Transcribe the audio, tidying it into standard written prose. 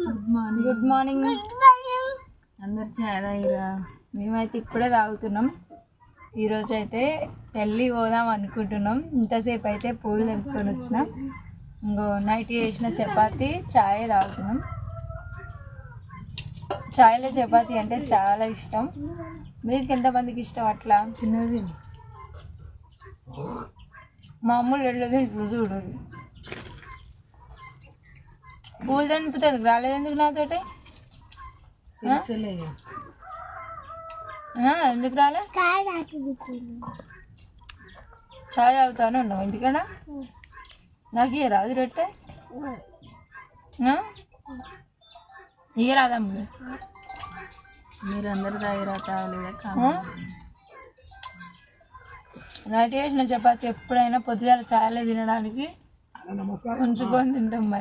Good morning అందరు చాయ్ తాగిరా? మేమైతే ఇప్పుడే తాగుతున్నాం. ఈరోజు అయితే పెళ్ళి పోదాం అనుకుంటున్నాం. ఇంతసేపు అయితే పూలు తెంపుకొని వచ్చినాం. ఇంకో నైట్ చేసిన చపాతి చాయ్ తాగుతున్నాం. చాయ్లో చపాతి అంటే చాలా ఇష్టం. మీకు ఎంతమందికి ఇష్టం? అట్లా చిన్నది మామూలు ఎట్లది చూడు. పూలు తెంపుతుంది రాలేదెందుకు నాతోటి? ఎందుకు రాలే? చాయ్ తాగుతానే ఉన్నావు ఇంటికాడ. నాకు ఇక రాదు రొట్టె ఇక రాదమ్మ. మీరందరూ తాగిరా తాగలేదా? నైట్ చేసిన చపాతి ఎప్పుడైనా పొద్దుగాల చాయలే తినడానికి ఉంచుకొని తింటాం మరి.